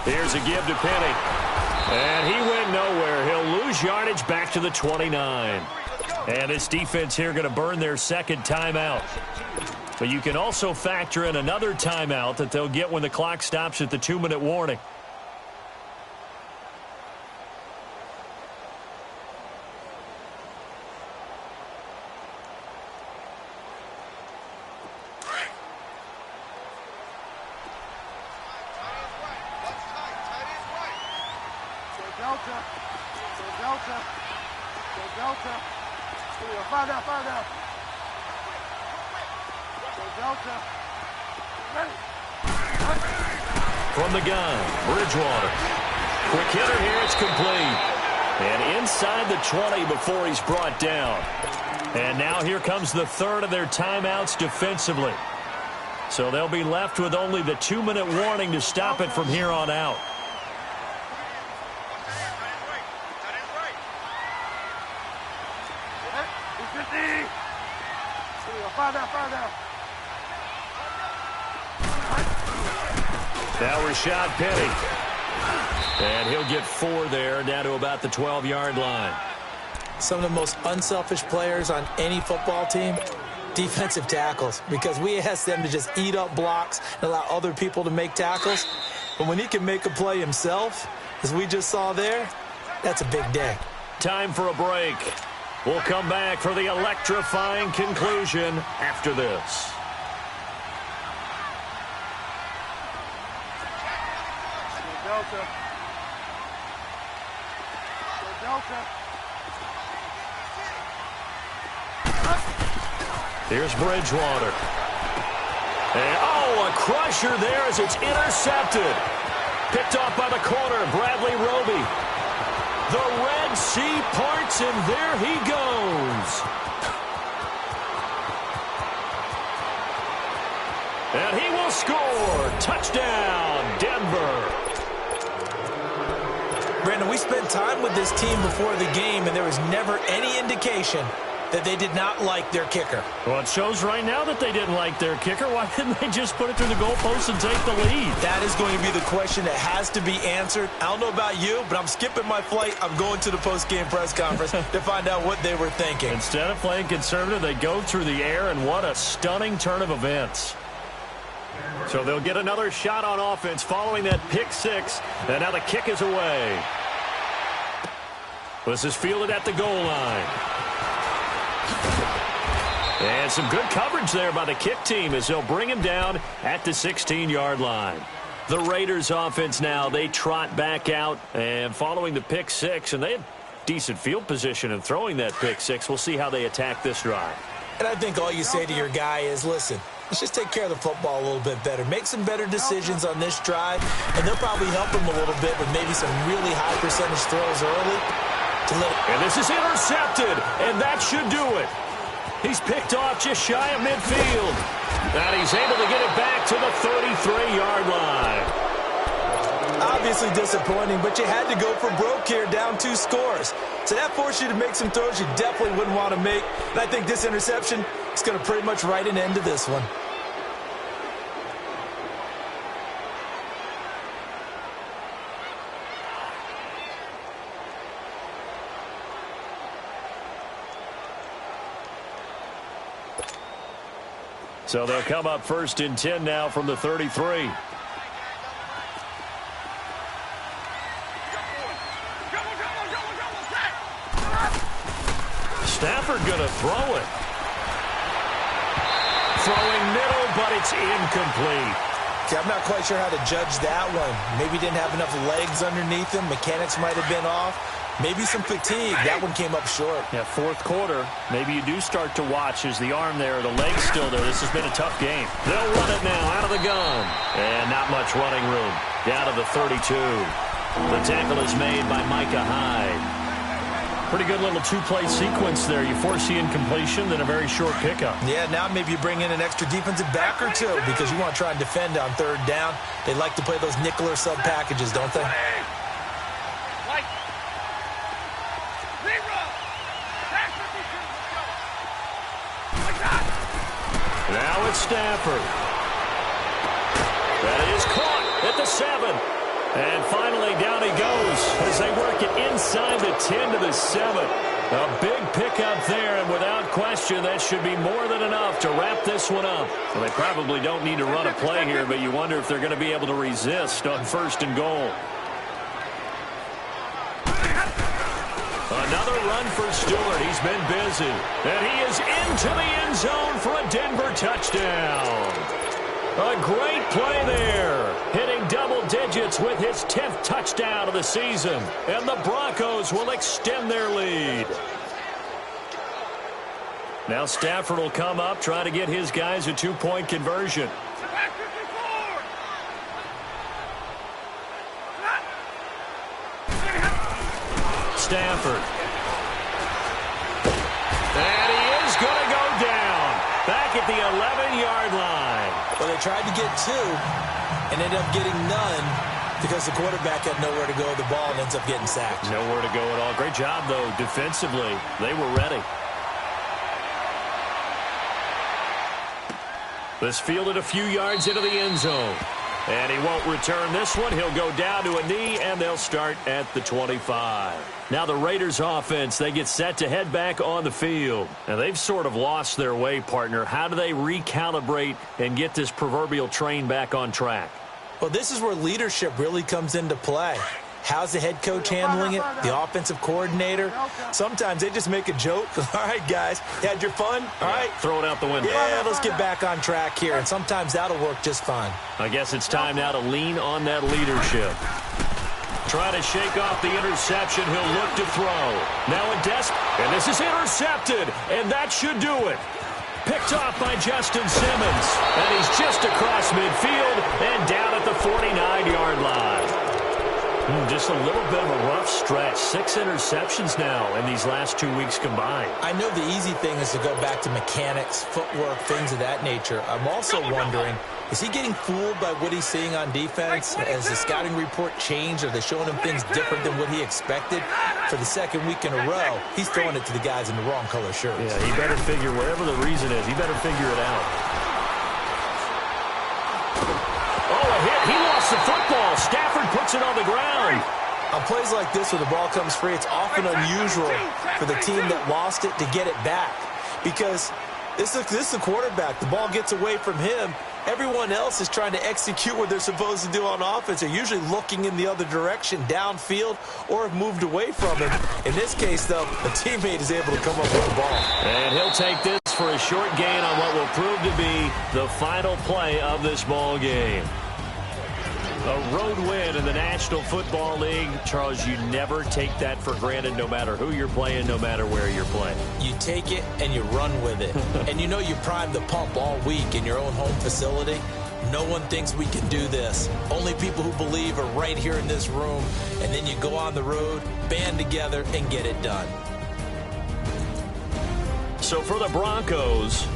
Here's a give to Penny. And he went nowhere. He'll lose yardage back to the 29. And this defense here going to burn their second timeout. But you can also factor in another timeout that they'll get when the clock stops at the 2-minute warning. From the gun, Bridgewater. Quick hitter here, it's complete. And inside the 20 before he's brought down. And now here comes the third of their timeouts defensively. So they'll be left with only the 2-minute warning to stop it from here on out. Now Rashad Penny. And he'll get 4 there, down to about the 12-yard line. Some of the most unselfish players on any football team, defensive tackles, because we ask them to just eat up blocks and allow other people to make tackles. But when he can make a play himself, as we just saw there, that's a big day. Time for a break. We'll come back for the electrifying conclusion after this. Here's Bridgewater. And, a crusher there as it's intercepted. Picked off by the corner, Bradley Roby. The Red Sea parts, and there he goes. And he will score. Touchdown, Denver. Brandon, we spent time with this team before the game, and there was never any indication that they did not like their kicker. Well, it shows right now that they didn't like their kicker. Why didn't they just put it through the goalpost and take the lead? That is going to be the question that has to be answered. I don't know about you, but I'm skipping my flight. I'm going to the post-game press conference to find out what they were thinking. Instead of playing conservative, they go through the air, and what a stunning turn of events. So they'll get another shot on offense following that pick six, and now the kick is away. This is fielded at the goal line. And some good coverage there by the kick team as they'll bring him down at the 16-yard line. The Raiders offense now, they trot back out and following the pick six, and they have decent field position in throwing that pick six. We'll see how they attack this drive. And I think all you say to your guy is, listen, let's just take care of the football a little bit better. Make some better decisions on this drive, and they'll probably help him a little bit with maybe some really high percentage throws early. And this is intercepted, and that should do it. He's picked off just shy of midfield. And he's able to get it back to the 33-yard line. Obviously disappointing, but you had to go for broke here, down 2 scores. So that forced you to make some throws you definitely wouldn't want to make. And I think this interception is going to pretty much write an end to this one. So they'll come up 1st and 10 now from the 33. Stafford going to throw it. Throwing middle, but it's incomplete. See, I'm not quite sure how to judge that one. Maybe didn't have enough legs underneath him. Mechanics might have been off. Maybe some fatigue. That one came up short. Yeah, 4th quarter. Maybe you do start to watch as the arm there, the leg's still there. This has been a tough game. They'll run it now out of the gun. And not much running room. Down to the 32. The tackle is made by Micah Hyde. Pretty good little 2-play sequence there. You force the incompletion, then a very short pickup. Yeah, now maybe you bring in an extra defensive back or two because you want to try and defend on 3rd down. They like to play those nickel or sub packages, don't they? Now it's Stafford. That is caught at the 7. And finally, down he goes as they work it inside the 10 to the 7. A big pickup there, and without question, that should be more than enough to wrap this one up. Well, they probably don't need to run a play here, but you wonder if they're going to be able to resist on 1st and goal. Another run for Stewart. He's been busy. And he is into the end zone for a Denver touchdown. A great play there. Hitting double digits with his 10th touchdown of the season. And the Broncos will extend their lead. Now Stafford will come up, try to get his guys a 2-point conversion. Stafford. And he is going to go down. Back at the 11-yard line. Well, they tried to get 2 and ended up getting none because the quarterback had nowhere to go with the ball and ends up getting sacked. Nowhere to go at all. Great job, though, defensively. They were ready. This fielded a few yards into the end zone. And he won't return this one. He'll go down to a knee, and they'll start at the 25. Now the Raiders offense, they get set to head back on the field. Now they've sort of lost their way, partner. How do they recalibrate and get this proverbial train back on track? Well, this is where leadership really comes into play. How's the head coach handling it? The offensive coordinator? Sometimes they just make a joke. All right, guys, you had your fun? All right. Throw it out the window. Yeah, let's get back on track here. And sometimes that'll work just fine. I guess it's time now to lean on that leadership. Try to shake off the interception. He'll look to throw. Now a and this is intercepted, and that should do it. Picked off by Justin Simmons, and he's just across midfield and down at the 49-yard line. Just a little bit of a rough stretch. 6 interceptions now in these last 2 weeks combined. I know the easy thing is to go back to mechanics, footwork, things of that nature. I'm also wondering, is he getting fooled by what he's seeing on defense? Has the scouting report changed? Are they showing him things different than what he expected? For the 2nd week in a row, he's throwing it to the guys in the wrong color shirts. Yeah, he better figure, whatever the reason is, he better figure it out. Oh, a hit. He lost the football. Stafford puts it on the ground. On plays like this where the ball comes free, it's often unusual for the team that lost it to get it back. Because this is the quarterback. The ball gets away from him. Everyone else is trying to execute what they're supposed to do on offense. They're usually looking in the other direction, downfield, or have moved away from him. In this case, though, a teammate is able to come up with the ball. And he'll take this for a short gain on what will prove to be the final play of this ball game. A road win in the National Football League. Charles, you never take that for granted no matter who you're playing, no matter where you're playing. You take it and you run with it. And you know you primed the pump all week in your own home facility. No one thinks we can do this. Only people who believe are right here in this room. And then you go on the road, band together, and get it done. So for the Broncos,